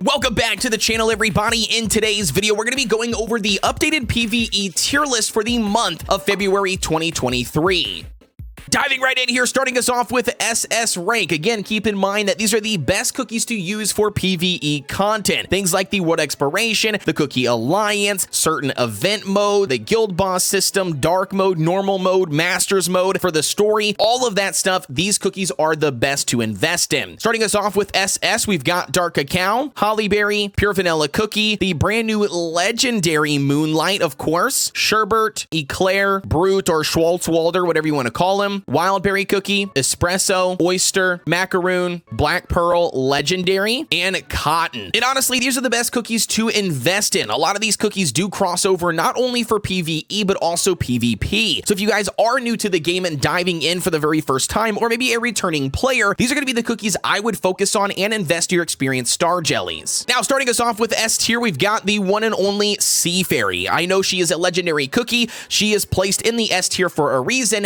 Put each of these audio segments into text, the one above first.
Welcome back to the channel, everybody. In today's video, we're going to be going over the updated PVE tier list for the month of February 2023. Diving right in here, starting us off with SS rank. Again, keep in mind that these are the best cookies to use for PvE content. Things like the World Exploration, the Cookie Alliance, certain event mode, the guild boss system, dark mode, normal mode, masters mode, for the story, all of that stuff, these cookies are the best to invest in. Starting us off with SS, we've got Dark Cacao, Hollyberry, Pure Vanilla Cookie, the brand new legendary Moonlight, of course, Sherbet, Eclair, Brute, or Schwarzwalder, whatever you want to call him, Wildberry Cookie, Espresso, Oyster, Macaroon, Black Pearl, Legendary, and Cotton. And honestly, these are the best cookies to invest in. A lot of these cookies do cross over not only for PvE, but also PvP. So if you guys are new to the game and diving in for the very first time, or maybe a returning player, these are going to be the cookies I would focus on and invest your experienced star jellies. Now, starting us off with S tier, we've got the one and only Sea Fairy. I know she is a legendary cookie. She is placed in the S tier for a reason.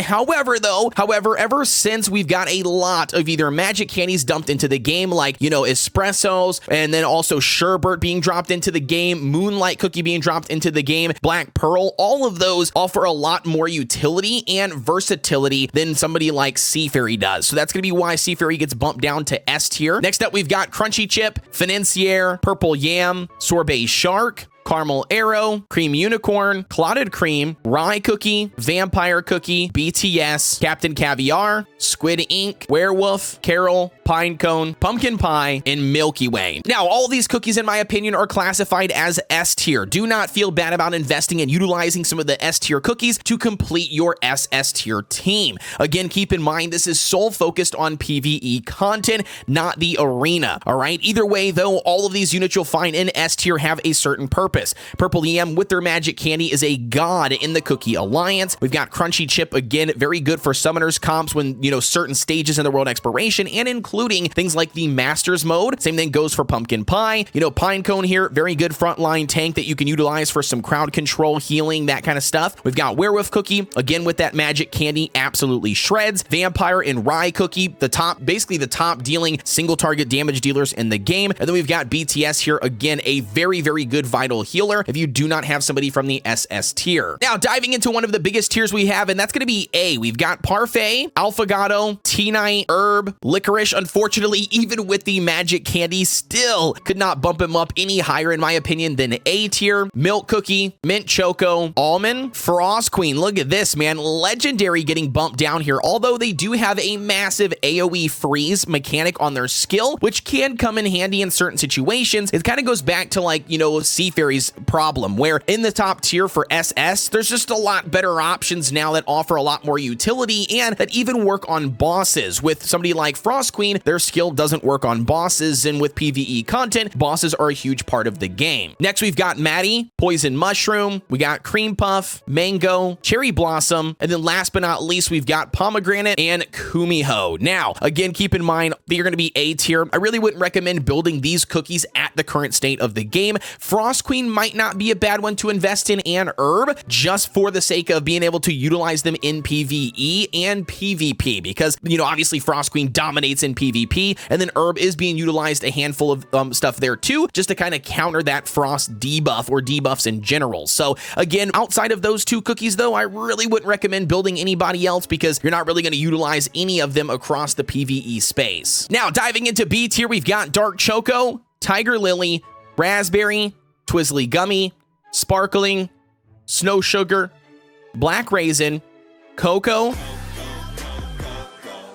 However, ever since we've got a lot of either magic candies dumped into the game, like, espressos, and then also sherbet being dropped into the game, Moonlight Cookie being dropped into the game, Black Pearl, all of those offer a lot more utility and versatility than somebody like Sea Fairy does. So that's going to be why Sea Fairy gets bumped down to S tier. Next up, we've got Crunchy Chip, Financier, Purple Yam, Sorbet Shark, Caramel Arrow, Cream Unicorn, Clotted Cream, Rye Cookie, Vampire Cookie, BTS, Captain Caviar, Squid Ink, Werewolf, Carol, Pinecone, Pumpkin Pie, and Milky Way. Now, all of these cookies, in my opinion, are classified as S tier. Do not feel bad about investing and utilizing some of the S tier cookies to complete your SS tier team. Again, keep in mind, this is sole focused on PvE content, not the arena, all right? Either way, though, all of these units you'll find in S tier have a certain purpose. Purple EM with their magic candy is a god in the Cookie Alliance. We've got Crunchy Chip, again, very good for summoners comps when, certain stages in the World Exploration, and including things like the Masters mode. Same thing goes for Pumpkin Pie. Pinecone here, very good frontline tank that you can utilize for some crowd control, healing, that kind of stuff. We've got Werewolf Cookie, again, with that magic candy, absolutely shreds. Vampire and Rye Cookie, basically the top dealing single target damage dealers in the game. And then we've got BTS here, again, a very, very good vital healer if you do not have somebody from the SS tier. Now, diving into one of the biggest tiers we have, and that's going to be A. We've got Parfait, Alphagato, Tea-Night, Herb, Licorice. Unfortunately, even with the magic candy, still could not bump him up any higher, in my opinion, than A tier. Milk Cookie, Mint Choco, Almond, Frost Queen. Look at this, man. Legendary getting bumped down here, although they do have a massive AoE freeze mechanic on their skill, which can come in handy in certain situations. It kind of goes back to Sea Fairy's problem, where in the top tier for SS, there's just a lot better options now that offer a lot more utility and that even work on bosses. With somebody like Frost Queen, their skill doesn't work on bosses, and with PvE content, bosses are a huge part of the game. Next, we've got Maddie, Poison Mushroom, we got Cream Puff, Mango, Cherry Blossom, and then last but not least, we've got Pomegranate and Kumiho. Now, again, keep in mind, they're going to be A tier. I really wouldn't recommend building these cookies at the current state of the game. Frost Queen might not be a bad one to invest in, and Herb, just for the sake of being able to utilize them in PvE and PvP, because, obviously Frost Queen dominates in PvP, and then Herb is being utilized a handful of stuff there too, just to kind of counter that Frost debuff or debuffs in general. So again, outside of those two cookies, though, I really wouldn't recommend building anybody else because you're not really going to utilize any of them across the PvE space. Now, diving into B tier, we've got Dark Choco, Tiger Lily, Raspberry, Twizzly Gummy, Sparkling, Snow Sugar, Black Raisin, Cocoa,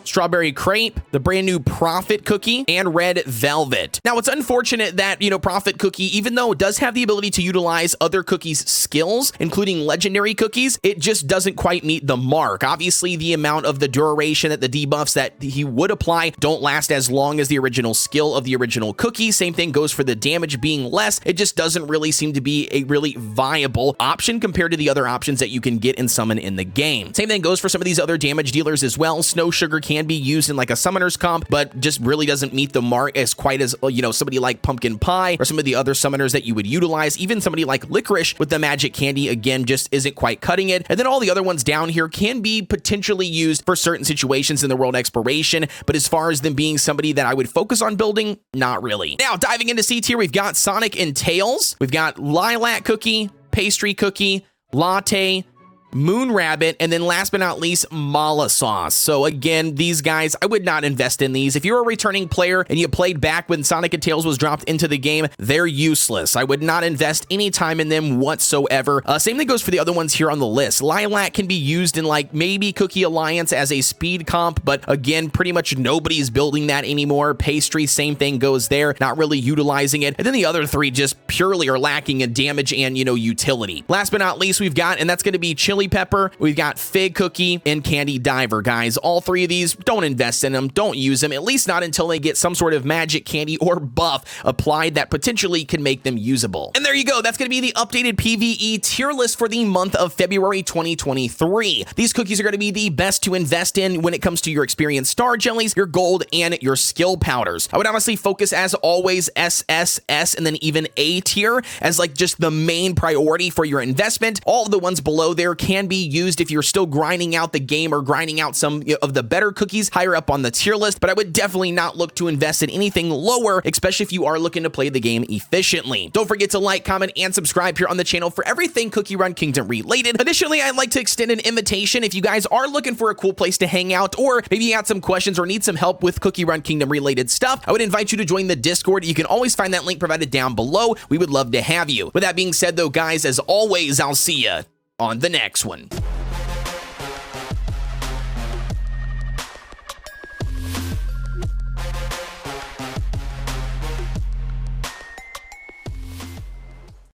Strawberry Crepe, the brand new Prophet Cookie, and Red Velvet. Now, it's unfortunate that, Prophet Cookie, even though it does have the ability to utilize other cookies' skills, including legendary cookies, it just doesn't quite meet the mark. Obviously, the amount of the duration that the debuffs that he would apply don't last as long as the original skill of the original cookie. Same thing goes for the damage being less. It just doesn't really seem to be a really viable option compared to the other options that you can get and summon in the game. Same thing goes for some of these other damage dealers as well. Snow Sugar can can be used in like a summoner's comp, but just really doesn't meet the mark as quite as, you know, somebody like Pumpkin Pie or some of the other summoners that you would utilize. Even somebody like Licorice with the magic candy, again, just isn't quite cutting it. And then all the other ones down here can be potentially used for certain situations in the world exploration, but as far as them being somebody that I would focus on building, not really. Now, diving into C tier, we've got Sonic and Tails, we've got Lilac Cookie, Pastry Cookie, Latte, Moon Rabbit, and then last but not least, Mala Sauce. So again, these guys, I would not invest in these. If you're a returning player and you played back when Sonic and Tails was dropped into the game, they're useless. I would not invest any time in them whatsoever. Same thing goes for the other ones here on the list. Lilac can be used in like maybe Cookie Alliance as a speed comp, but again, pretty much nobody's building that anymore. Pastry, same thing goes there, not really utilizing it. And then the other three just purely are lacking in damage and, you know, utility. Last but not least, we've got, and that's going to be Chili Pepper, we've got Fig Cookie, and Candy Diver, guys. All three of these, don't invest in them, don't use them, at least not until they get some sort of magic candy or buff applied that potentially can make them usable. And there you go, that's going to be the updated PVE tier list for the month of February 2023. These cookies are going to be the best to invest in when it comes to your experience star jellies, your gold, and your skill powders. I would honestly focus, as always, SSS and then even A tier as like just the main priority for your investment. All of the ones below there can be used if you're still grinding out the game or grinding out some of the better cookies higher up on the tier list, but I would definitely not look to invest in anything lower, especially if you are looking to play the game efficiently. Don't forget to like, comment, and subscribe here on the channel for everything Cookie Run Kingdom related. Additionally, I'd like to extend an invitation if you guys are looking for a cool place to hang out, or maybe you got some questions or need some help with Cookie Run Kingdom related stuff, I would invite you to join the Discord. You can always find that link provided down below. We would love to have you. With that being said though, guys, as always, I'll see ya on the next one.